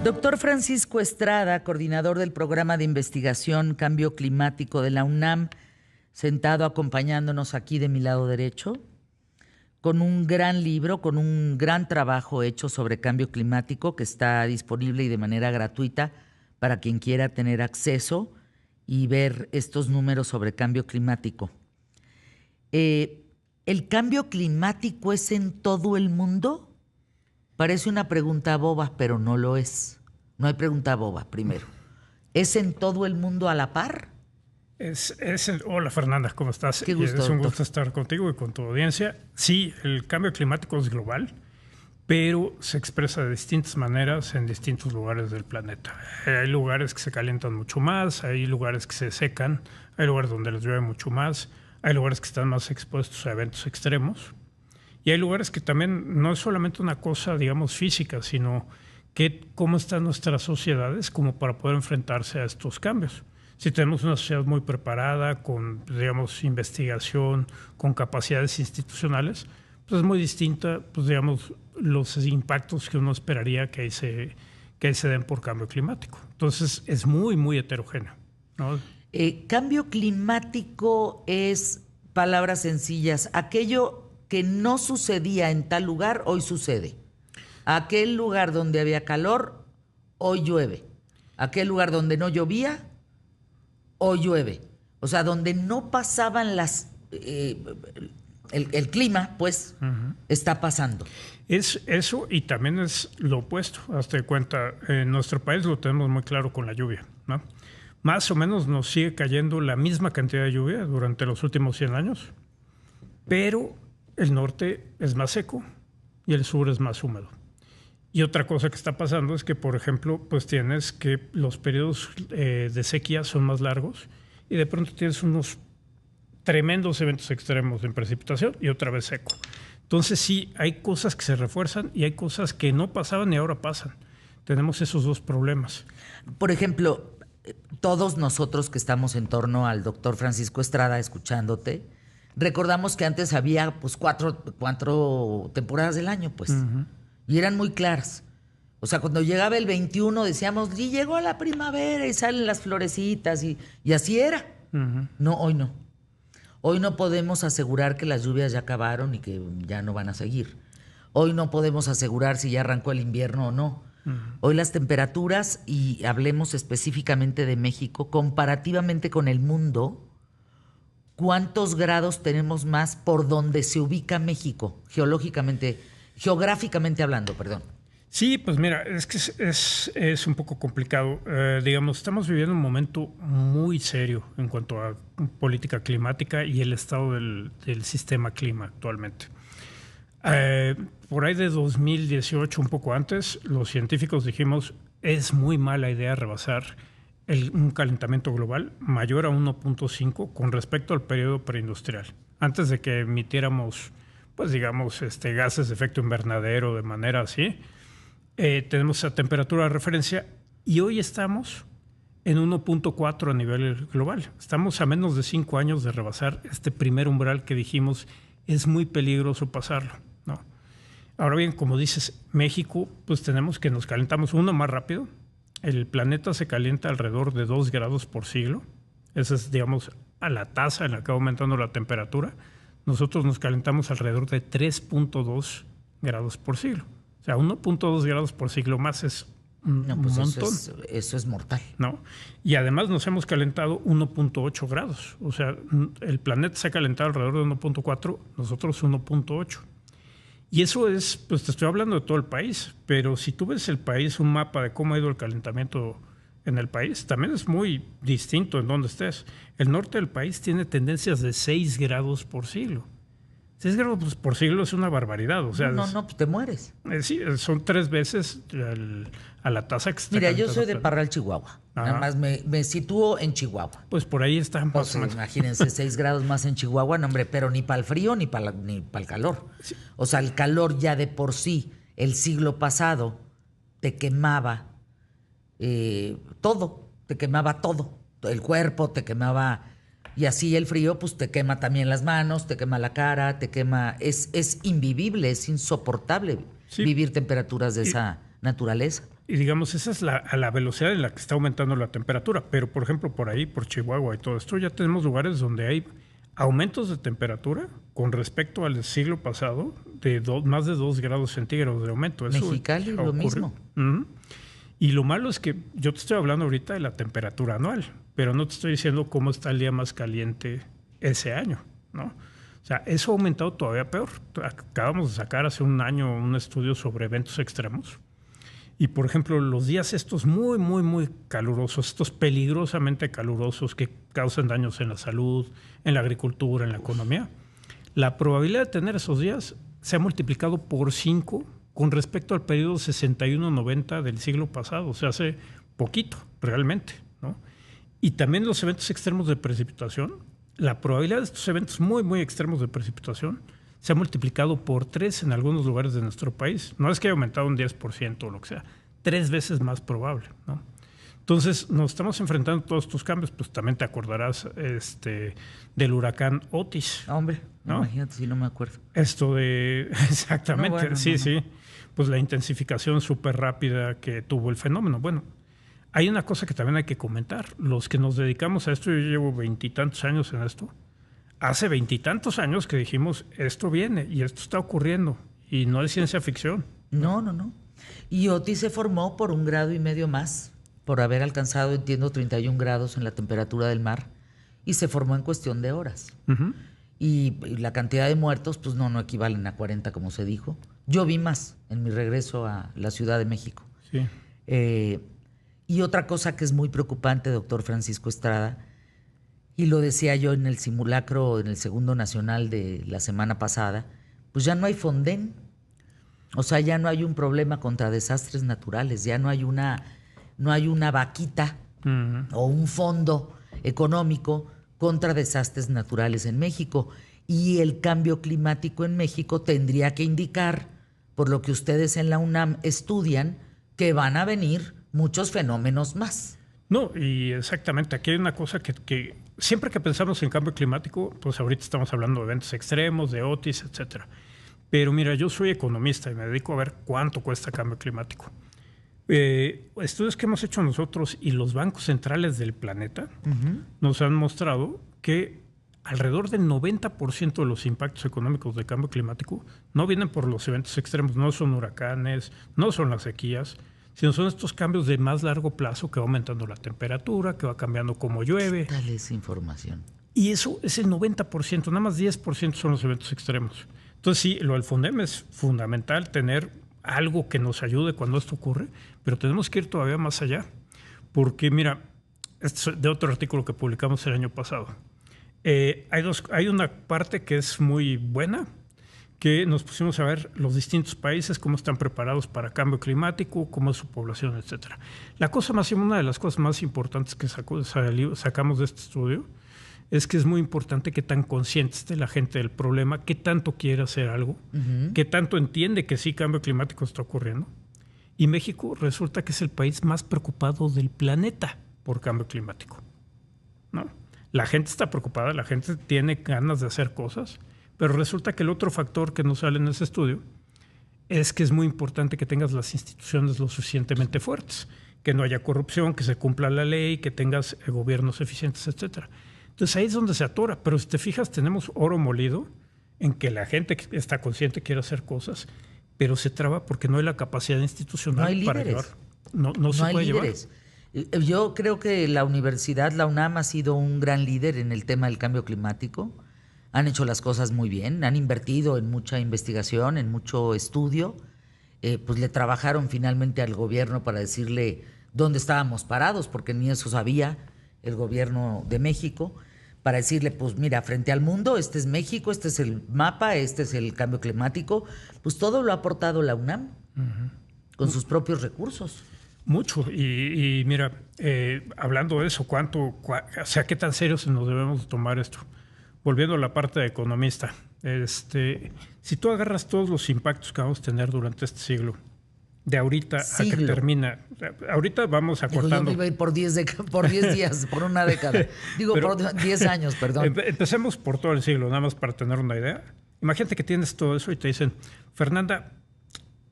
Doctor Francisco Estrada, coordinador del programa de investigación Cambio Climático de la UNAM, sentado acompañándonos aquí de mi lado derecho, con un gran libro, con un gran trabajo hecho sobre cambio climático que está disponible y de manera gratuita para quien quiera tener acceso y ver estos números sobre cambio climático. ¿El cambio climático es en todo el mundo? Parece una pregunta boba, pero no lo es. No hay pregunta boba, primero. ¿Es en todo el mundo a la par? Hola Fernanda, ¿cómo estás? Qué gusto, es un doctor. gusto estar contigo y con tu audiencia. Sí, el cambio climático es global, pero se expresa de distintas maneras en distintos lugares del planeta. Hay lugares que se calientan mucho más, hay lugares que se secan, hay lugares donde les llueve mucho más, hay lugares que están más expuestos a eventos extremos. Y hay lugares que también no es solamente una cosa, digamos, física, sino cómo están nuestras sociedades como para poder enfrentarse a estos cambios. Si tenemos una sociedad muy preparada, con, digamos, investigación, con capacidades institucionales, pues es muy distinta, pues, digamos, los impactos que uno esperaría que ahí se den por cambio climático. Entonces, es muy, muy heterogéneo, ¿no? Cambio climático es, palabras sencillas, aquello que no sucedía en tal lugar, hoy sucede. Aquel lugar donde había calor, hoy llueve. Aquel lugar donde no llovía, hoy llueve. O sea, donde no pasaban el clima, pues, está pasando. Es eso, y también es lo opuesto. Hazte de cuenta, en nuestro país lo tenemos muy claro con la lluvia, ¿no? Más o menos nos sigue cayendo la misma cantidad de lluvia durante los últimos 100 años, pero el norte es más seco y el sur es más húmedo. Y otra cosa que está pasando es que, por ejemplo, pues tienes que los periodos de sequía son más largos y de pronto tienes unos tremendos eventos extremos en precipitación y otra vez seco. Entonces sí, hay cosas que se refuerzan y hay cosas que no pasaban y ahora pasan. Tenemos esos dos problemas. Por ejemplo, todos nosotros que estamos en torno al doctor Francisco Estrada escuchándote, recordamos que antes había pues cuatro temporadas del año, pues. Y eran muy claras. O sea, cuando llegaba el 21 decíamos, y llegó la primavera y salen las florecitas y así era. No, hoy no. Hoy no podemos asegurar que las lluvias ya acabaron y que ya no van a seguir. Hoy no podemos asegurar si ya arrancó el invierno o no. Hoy las temperaturas, y hablemos específicamente de México, comparativamente con el mundo, ¿cuántos grados tenemos más por donde se ubica México, geográficamente hablando, perdón? Sí, pues mira, es que es un poco complicado. Digamos, estamos viviendo un momento muy serio en cuanto a política climática y el estado del sistema clima actualmente. Por ahí de 2018, un poco antes, los científicos dijimos, es muy mala idea rebasar un calentamiento global mayor a 1.5 con respecto al periodo preindustrial. Antes de que emitiéramos, pues digamos, gases de efecto invernadero de manera así, tenemos esa temperatura de referencia y hoy estamos en 1.4 a nivel global. Estamos a menos de 5 años de rebasar este primer umbral que dijimos es muy peligroso pasarlo, ¿no? Ahora bien, como dices, México, pues tenemos que nos calentamos más rápido. El planeta se calienta alrededor de 2 grados por siglo. Esa es, digamos, a la tasa en la que va aumentando la temperatura. Nosotros nos calentamos alrededor de 3.2 grados por siglo. O sea, 1.2 grados por siglo más es un montón. Eso es mortal. ¿No? Y además nos hemos calentado 1.8 grados. O sea, el planeta se ha calentado alrededor de 1.4, nosotros 1.8. Y eso es, pues te estoy hablando de todo el país, pero si tú ves el país, un mapa de cómo ha ido el calentamiento en el país, también es muy distinto en donde estés. El norte del país tiene tendencias de 6 grados por siglo. 6 grados por siglo es una barbaridad. O sea, No, pues te mueres. Sí, son 3 veces a la tasa que está. Mira, yo soy de Parral, Chihuahua. Nada más me sitúo en Chihuahua. Pues por ahí están. Pues imagínense, 6 grados más en Chihuahua, no, hombre, pero ni para el frío ni para el calor. Sí. O sea, el calor ya de por sí, el siglo pasado, te quemaba todo, te quemaba todo. El cuerpo te quemaba. Y así el frío, pues te quema también las manos, te quema la cara, te quema. Es invivible, es insoportable vivir temperaturas de esa naturaleza. Y digamos, esa es a la velocidad en la que está aumentando la temperatura. Pero, por ejemplo, por ahí, por Chihuahua y todo esto, ya tenemos lugares donde hay aumentos de temperatura con respecto al siglo pasado de más de 2 grados centígrados de aumento. Eso Mexicali, lo mismo. Y lo malo es que yo te estoy hablando ahorita de la temperatura anual, pero no te estoy diciendo cómo está el día más caliente ese año, ¿no? O sea, eso ha aumentado todavía peor. Acabamos de sacar hace un año un estudio sobre eventos extremos. Y, por ejemplo, los días estos muy, muy, muy calurosos, estos peligrosamente calurosos que causan daños en la salud, en la agricultura, en la economía, la probabilidad de tener esos días se ha multiplicado por 5 con respecto al periodo 61-90 del siglo pasado. O sea, hace poquito, realmente, ¿no? Y también los eventos extremos de precipitación, la probabilidad de estos eventos muy, muy extremos de precipitación se ha multiplicado por 3 en algunos lugares de nuestro país. No es que haya aumentado un 10% o lo que sea, 3 veces más probable, ¿no? Entonces, nos estamos enfrentando a todos estos cambios. Pues también te acordarás del huracán Otis. Hombre, ¿no? Imagínate si no me acuerdo. Esto de... Exactamente, No, bueno, sí, no. sí. Pues la intensificación súper rápida que tuvo el fenómeno. Bueno, hay una cosa que también hay que comentar. Los que nos dedicamos a esto, yo llevo 20 y tantos años en esto. Hace 20 y tantos años que dijimos, esto viene y esto está ocurriendo. Y no es ciencia ficción. No. Y Otis se formó por 1,5 grados más, por haber alcanzado, entiendo, 31 grados en la temperatura del mar. Y se formó en cuestión de horas. Uh-huh. Y la cantidad de muertos, pues no equivalen a 40, como se dijo. Yo vi más en mi regreso a la Ciudad de México. Sí. Y otra cosa que es muy preocupante, doctor Francisco Estrada, y lo decía yo en el simulacro, en el segundo nacional de la semana pasada, pues ya no hay Fonden. O sea, ya no hay un problema contra desastres naturales, ya no hay una vaquita o un fondo económico contra desastres naturales en México. Y el cambio climático en México tendría que indicar, por lo que ustedes en la UNAM estudian, que van a venir muchos fenómenos más. No, y exactamente. Aquí hay una cosa que siempre que pensamos en cambio climático, pues ahorita estamos hablando de eventos extremos, de Otis, etcétera. Pero mira, yo soy economista y me dedico a ver cuánto cuesta cambio climático. Estudios que hemos hecho nosotros y los bancos centrales del planeta nos han mostrado que alrededor del 90% de los impactos económicos de cambio climático no vienen por los eventos extremos, no son huracanes, no son las sequías, sino son estos cambios de más largo plazo que va aumentando la temperatura, que va cambiando cómo llueve. Dale esa información. Y eso es el 90%, nada más 10% son los eventos extremos. Entonces sí, lo del Fondem es fundamental, tener algo que nos ayude cuando esto ocurre, pero tenemos que ir todavía más allá. Porque mira, esto es de otro artículo que publicamos el año pasado. Hay una parte que es muy buena, que nos pusimos a ver los distintos países, cómo están preparados para cambio climático, cómo es su población, etcétera. Una de las cosas más importantes que sacamos de este estudio es que es muy importante que tan consciente esté la gente del problema, que tanto quiere hacer algo, que tanto entiende que sí, cambio climático está ocurriendo. Y México resulta que es el país más preocupado del planeta por cambio climático, ¿no? La gente está preocupada, la gente tiene ganas de hacer cosas, pero resulta que el otro factor que nos sale en ese estudio es que es muy importante que tengas las instituciones lo suficientemente fuertes, que no haya corrupción, que se cumpla la ley, que tengas gobiernos eficientes, etcétera. Entonces ahí es donde se atora, pero si te fijas tenemos oro molido en que la gente está consciente quiere hacer cosas, pero se traba porque no hay la capacidad institucional para llevar. No se puede llevar. Yo creo que la universidad, la UNAM, ha sido un gran líder en el tema del cambio climático. Han hecho las cosas muy bien, han invertido en mucha investigación, en mucho estudio. Pues le trabajaron finalmente al gobierno para decirle dónde estábamos parados, porque ni eso sabía el gobierno de México, para decirle, pues mira, frente al mundo, este es México, este es el mapa, este es el cambio climático. Pues todo lo ha aportado la UNAM con sus propios recursos. Mucho. Y mira, hablando de eso, ¿qué tan serios nos debemos tomar esto? Volviendo a la parte de economista, si tú agarras todos los impactos que vamos a tener durante este siglo, de ahorita a que termina, ahorita vamos acortando. Yo iba a ir por 10 días, por una década. Por 10 años, perdón. Empecemos por todo el siglo, nada más para tener una idea. Imagínate que tienes todo eso y te dicen, Fernanda,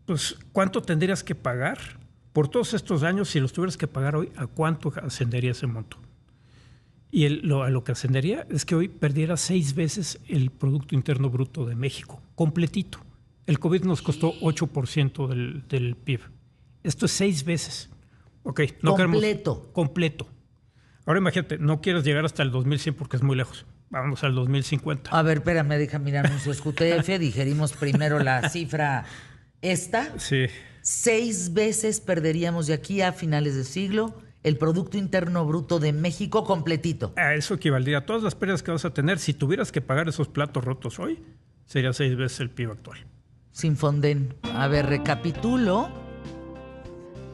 pues, ¿cuánto tendrías que pagar Por todos estos años, si los tuvieras que pagar hoy, ¿a cuánto ascendería ese monto? Y a lo que ascendería es que hoy perdiera 6 veces el Producto Interno Bruto de México, completito. El COVID nos costó 8% del PIB. Esto es 6 veces. Okay, no completo. Completo. Ahora imagínate, no quieres llegar hasta el 2100 porque es muy lejos. Vámonos al 2050. A ver, espérame, deja mirar nuestro SQTF. Digerimos primero la cifra esta. Sí. 6 veces perderíamos de aquí a finales de siglo el Producto Interno Bruto de México completito. A eso equivaldría a todas las pérdidas que vas a tener. Si tuvieras que pagar esos platos rotos hoy, sería 6 veces el PIB actual. Sin Fonden. A ver, recapitulo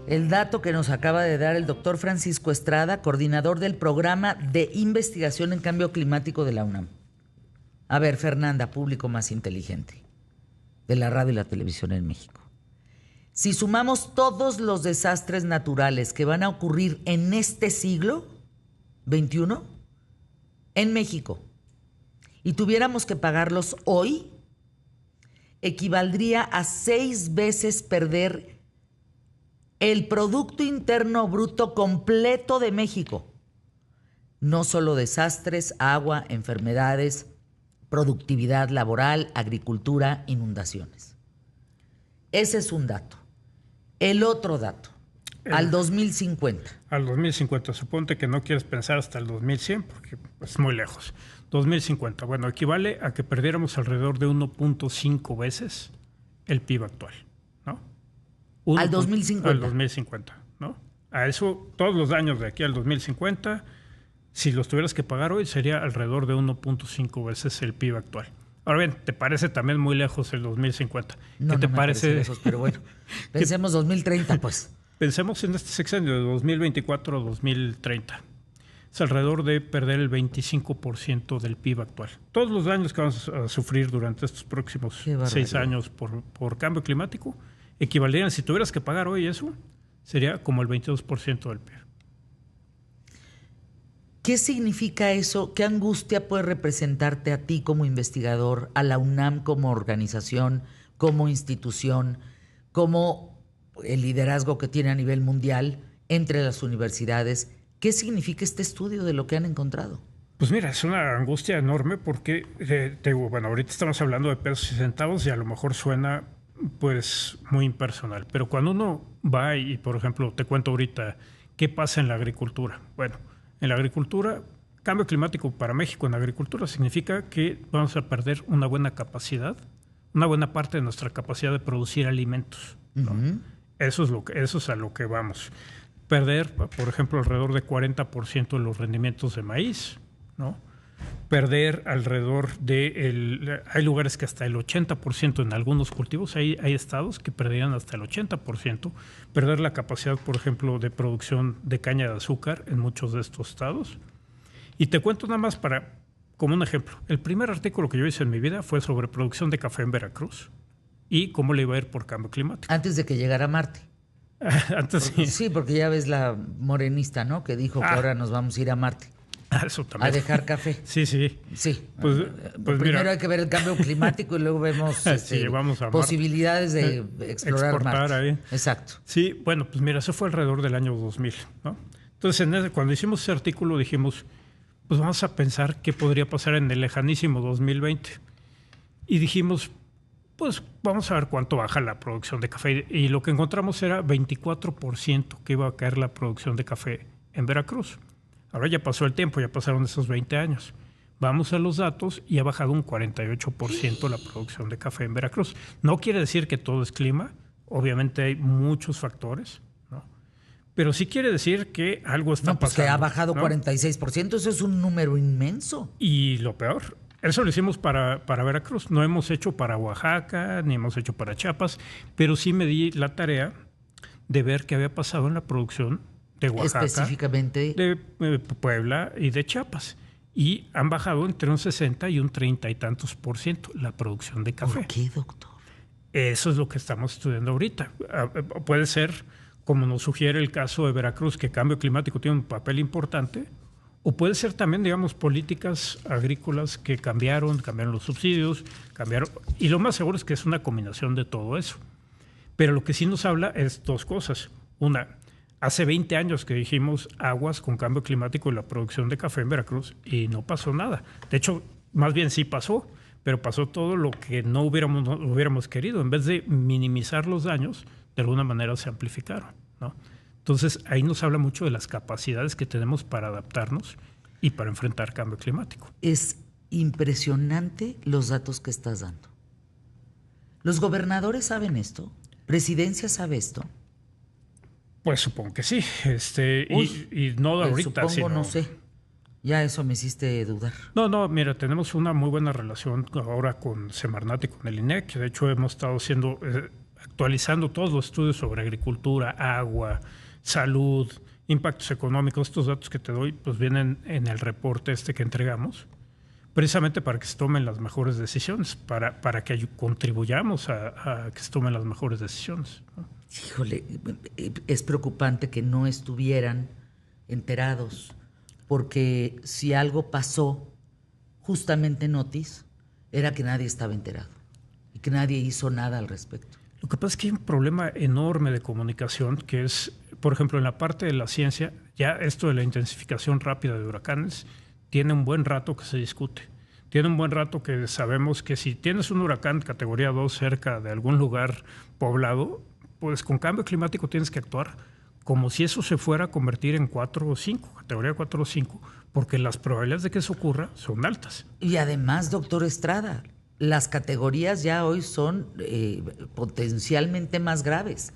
el dato que nos acaba de dar el doctor Francisco Estrada, coordinador del Programa de Investigación en Cambio Climático de la UNAM. A ver, Fernanda, público más inteligente de la radio y la televisión en México. Si sumamos todos los desastres naturales que van a ocurrir en este siglo XXI, en México, y tuviéramos que pagarlos hoy, equivaldría a 6 veces perder el Producto Interno Bruto completo de México. No solo desastres, agua, enfermedades, productividad laboral, agricultura, inundaciones. Ese es un dato. El otro dato, al 2050. Al 2050. Suponte que no quieres pensar hasta el 2100 porque es muy lejos. 2050. Bueno, equivale a que perdiéramos alrededor de 1.5 veces el PIB actual, ¿no? Al 2050. Al 2050, ¿no? A eso, todos los años de aquí al 2050, si los tuvieras que pagar hoy, sería alrededor de 1.5 veces el PIB actual. Ahora bien, ¿te parece también muy lejos el 2050? No, ¿Qué te me parece lejos, pero bueno, pensemos 2030, pues. Pensemos en este sexenio de 2024 a 2030. Es alrededor de perder el 25% del PIB actual. Todos los daños que vamos a sufrir durante estos próximos 6 años por cambio climático equivaldrían, si tuvieras que pagar hoy eso, sería como el 22% del PIB. ¿Qué significa eso? ¿Qué angustia puede representarte a ti como investigador, a la UNAM como organización, como institución, como el liderazgo que tiene a nivel mundial entre las universidades? ¿Qué significa este estudio de lo que han encontrado? Pues mira, es una angustia enorme porque, bueno, ahorita estamos hablando de pesos y centavos y a lo mejor suena pues muy impersonal, pero cuando uno va y, por ejemplo, te cuento ahorita qué pasa en la agricultura. Bueno, en la agricultura, cambio climático para México en la agricultura significa que vamos a perder una buena capacidad, una buena parte de nuestra capacidad de producir alimentos, ¿no? Uh-huh. Eso es a lo que vamos. Perder, por ejemplo, alrededor de 40% de los rendimientos de maíz, ¿no? Perder alrededor hay lugares que hasta el 80% en algunos cultivos, hay estados que perderían hasta el 80%, perder la capacidad, por ejemplo, de producción de caña de azúcar en muchos de estos estados. Y te cuento nada más como un ejemplo. El primer artículo que yo hice en mi vida fue sobre producción de café en Veracruz y cómo le iba a ir por cambio climático. Antes de que llegara Marte. Antes sí, porque ya ves la morenista, ¿no? Que dijo que ahora nos vamos a ir a Marte. Eso también. A dejar café. Sí. Sí. Pues primero mira, hay que ver el cambio climático y luego vemos posibilidades de explorar Marte. Ahí. Exacto. Sí, bueno, pues mira, eso fue alrededor del año 2000, ¿no? Entonces, cuando hicimos ese artículo dijimos, pues vamos a pensar qué podría pasar en el lejanísimo 2020. Y dijimos, pues vamos a ver cuánto baja la producción de café. Y lo que encontramos era 24% que iba a caer la producción de café en Veracruz. Ahora ya pasó el tiempo, ya pasaron esos 20 años. Vamos a los datos y ha bajado un 48% la producción de café en Veracruz. No quiere decir que todo es clima, obviamente hay muchos factores, ¿no? Pero sí quiere decir que algo está pasando. Que ha bajado, ¿no? 46%, eso es un número inmenso. Y lo peor, eso lo hicimos para Veracruz. No hemos hecho para Oaxaca, ni hemos hecho para Chiapas, pero sí me di la tarea de ver qué había pasado en la producción de Oaxaca, específicamente de Puebla y de Chiapas. Y han bajado entre un 60 y un 30 y tantos % la producción de café. ¿Por qué, doctor? Eso es lo que estamos estudiando ahorita. Puede ser, como nos sugiere el caso de Veracruz, que cambio climático tiene un papel importante, o puede ser también, digamos, políticas agrícolas que cambiaron los subsidios, y lo más seguro es que es una combinación de todo eso. Pero lo que sí nos habla es dos cosas. Hace 20 años que dijimos aguas con cambio climático y la producción de café en Veracruz y no pasó nada. De hecho, más bien sí pasó, pero pasó todo lo que no hubiéramos querido. En vez de minimizar los daños, de alguna manera se amplificaron, ¿no? Entonces, ahí nos habla mucho de las capacidades que tenemos para adaptarnos y para enfrentar cambio climático. Es impresionante los datos que estás dando. ¿Los gobernadores saben esto? ¿Presidencia sabe esto? Pues supongo que sí. Y no de ahorita, supongo, sino... no sé. Ya eso me hiciste dudar. No, mira, tenemos una muy buena relación ahora con Semarnat y con el INEC. De hecho, hemos estado actualizando todos los estudios sobre agricultura, agua, salud, impactos económicos. Estos datos que te doy pues vienen en el reporte que entregamos, precisamente para que se tomen las mejores decisiones, para que contribuyamos a que se tomen las mejores decisiones, ¿no? Híjole, es preocupante que no estuvieran enterados, porque si algo pasó justamente en Otis, era que nadie estaba enterado y que nadie hizo nada al respecto. Lo que pasa es que hay un problema enorme de comunicación, que es, por ejemplo, en la parte de la ciencia, ya esto de la intensificación rápida de huracanes tiene un buen rato que se discute. Tiene un buen rato que sabemos que si tienes un huracán categoría 2 cerca de algún lugar poblado, pues con cambio climático tienes que actuar como si eso se fuera a convertir en 4 o 5, categoría 4 o 5, porque las probabilidades de que eso ocurra son altas. Y además, doctor Estrada, las categorías ya hoy son potencialmente más graves.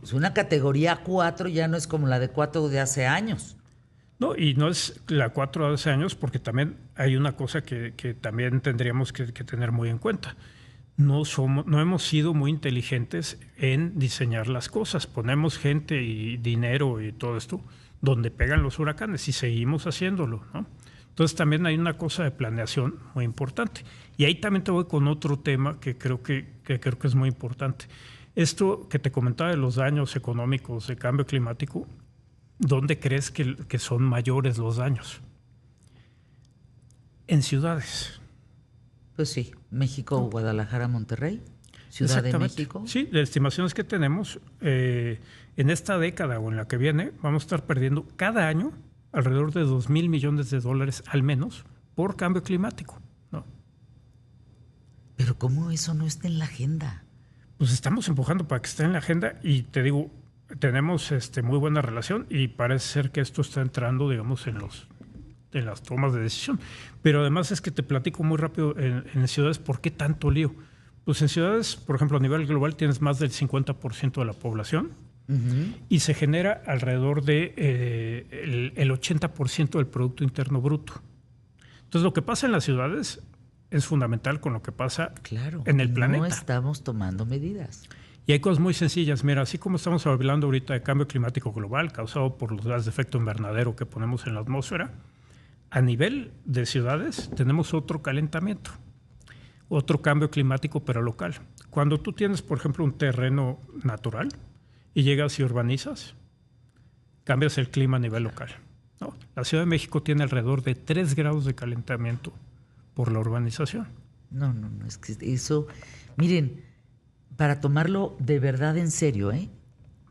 Pues una categoría 4 ya no es como la de 4 de hace años. No, y no es la 4 de hace años, porque también hay una cosa que también tendríamos que tener muy en cuenta. No hemos sido muy inteligentes en diseñar las cosas. Ponemos gente y dinero y todo esto donde pegan los huracanes y seguimos haciéndolo, ¿no? Entonces también hay una cosa de planeación muy importante. Y ahí también te voy con otro tema que creo que es muy importante. Esto que te comentaba de los daños económicos de cambio climático, ¿dónde crees que son mayores los daños? En ciudades. Pues sí, México, Guadalajara, Monterrey, Ciudad de México. Sí, las estimaciones que tenemos en esta década o en la que viene, vamos a estar perdiendo cada año alrededor de $2,000 millones al menos por cambio climático, ¿no? Pero ¿cómo eso no está en la agenda? Pues estamos empujando para que esté en la agenda y te digo, tenemos muy buena relación y parece ser que esto está entrando, digamos, en las tomas de decisión. Pero además es que te platico muy rápido en ciudades por qué tanto lío. Pues en ciudades, por ejemplo, a nivel global tienes más del 50% de la población y se genera alrededor de el 80% del Producto Interno Bruto. Entonces lo que pasa en las ciudades es fundamental con lo que pasa en el planeta. No estamos tomando medidas. Y hay cosas muy sencillas. Mira, así como estamos hablando ahorita de cambio climático global causado por los gases de efecto invernadero que ponemos en la atmósfera, a nivel de ciudades tenemos otro calentamiento, otro cambio climático pero local. Cuando tú tienes, por ejemplo, un terreno natural y llegas y urbanizas, cambias el clima a nivel local, ¿no? La Ciudad de México tiene alrededor de 3 grados de calentamiento por la urbanización. No, es que eso, miren, para tomarlo de verdad en serio,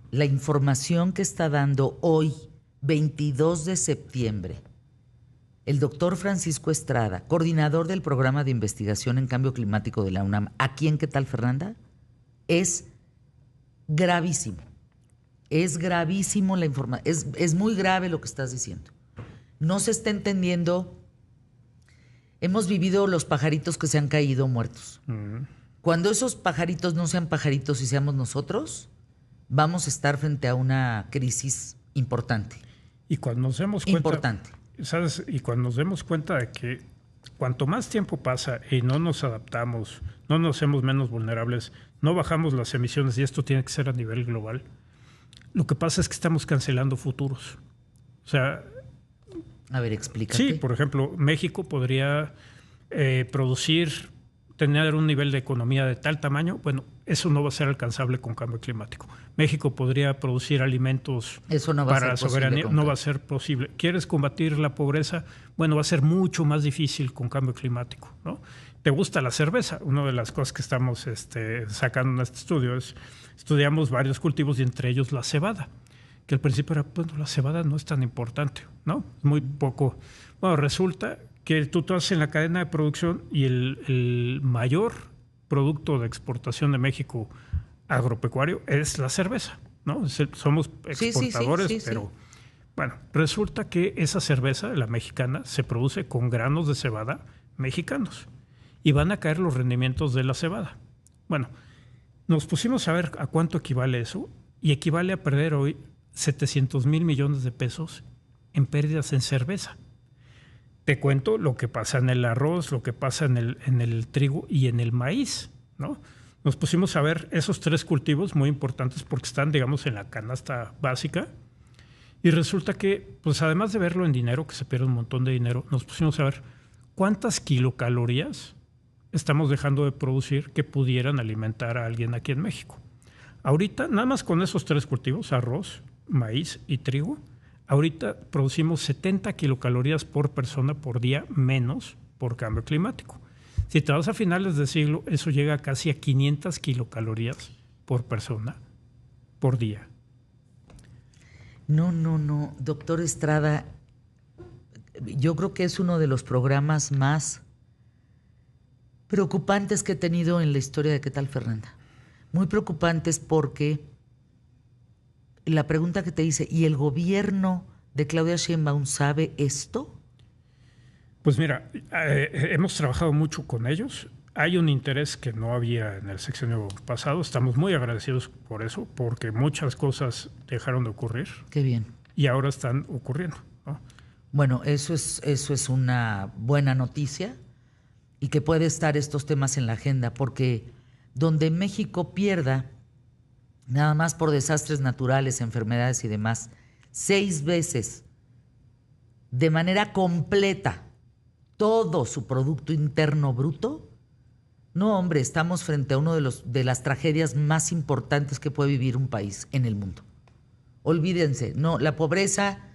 la información que está dando hoy, 22 de septiembre, el doctor Francisco Estrada, coordinador del programa de investigación en cambio climático de la UNAM, aquí en ¿Qué tal, Fernanda? Es gravísimo. Es gravísimo la información. Es muy grave lo que estás diciendo. No se está entendiendo. Hemos vivido los pajaritos que se han caído muertos. Cuando esos pajaritos no sean pajaritos y seamos nosotros, vamos a estar frente a una crisis importante. Y cuando nos demos cuenta... Importante. ¿Sabes? Y cuando nos demos cuenta de que cuanto más tiempo pasa y no nos adaptamos, no nos hacemos menos vulnerables, no bajamos las emisiones, y esto tiene que ser a nivel global, lo que pasa es que estamos cancelando futuros. O sea... A ver, explícate. Sí, por ejemplo, México podría producir tener un nivel de economía de tal tamaño, bueno, eso no va a ser alcanzable con cambio climático. México podría producir alimentos para la soberanía, no va a ser posible. ¿Quieres combatir la pobreza? Bueno, va a ser mucho más difícil con cambio climático, ¿no? ¿Te gusta la cerveza? Una de las cosas que estamos sacando en este estudio es, estudiamos varios cultivos y entre ellos la cebada, que al principio era, bueno, la cebada no es tan importante, ¿no? Muy poco. Bueno, resulta que tú estás en la cadena de producción y el mayor producto de exportación de México agropecuario es la cerveza, ¿no? Somos exportadores, pero bueno, resulta que esa cerveza, la mexicana, se produce con granos de cebada mexicanos y van a caer los rendimientos de la cebada. Bueno, nos pusimos a ver a cuánto equivale eso y equivale a perder hoy 700,000 millones de pesos en pérdidas en cerveza. Te cuento lo que pasa en el arroz, lo que pasa en el trigo y en el maíz, ¿no? Nos pusimos a ver esos tres cultivos muy importantes porque están, digamos, en la canasta básica. Y resulta que, pues además de verlo en dinero, que se pierde un montón de dinero, nos pusimos a ver cuántas kilocalorías estamos dejando de producir que pudieran alimentar a alguien aquí en México. Ahorita, nada más con esos tres cultivos, arroz, maíz y trigo, ahorita producimos 70 kilocalorías por persona por día menos por cambio climático. Si te vas a finales de siglo, eso llega casi a 500 kilocalorías por persona por día. No. Doctor Estrada, yo creo que es uno de los programas más preocupantes que he tenido en la historia de ¿Qué tal, Fernanda? Muy preocupantes porque la pregunta que te hice, ¿y el gobierno de Claudia Sheinbaum sabe esto? Pues mira, hemos trabajado mucho con ellos. Hay un interés que no había en el sexenio pasado. Estamos muy agradecidos por eso, porque muchas cosas dejaron de ocurrir. Qué bien. Y ahora están ocurriendo, ¿no? Bueno, eso es una buena noticia y que puede estar estos temas en la agenda, porque donde México pierda, nada más por desastres naturales, enfermedades y demás, 6 veces de manera completa todo su Producto Interno Bruto, no, hombre, estamos frente a uno de las tragedias más importantes que puede vivir un país en el mundo. Olvídense, no, la pobreza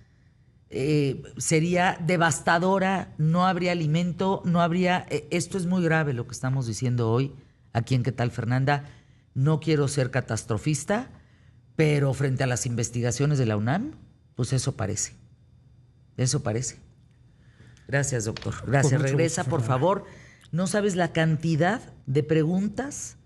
sería devastadora, no habría alimento, no habría... esto es muy grave lo que estamos diciendo hoy aquí en ¿Qué tal, Fernanda? No quiero ser catastrofista, pero frente a las investigaciones de la UNAM, pues eso parece. Eso parece. Gracias, doctor. Gracias. Regresa, por favor. No sabes la cantidad de preguntas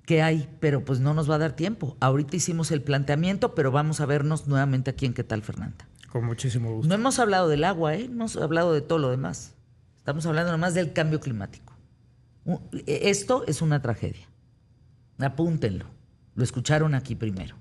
que hay, pero pues no nos va a dar tiempo. Ahorita hicimos el planteamiento, pero vamos a vernos nuevamente aquí en ¿Qué tal, Fernanda? Con muchísimo gusto. No hemos hablado del agua, no hemos hablado de todo lo demás. Estamos hablando nomás del cambio climático. Esto es una tragedia. Apúntenlo. Lo escucharon aquí primero.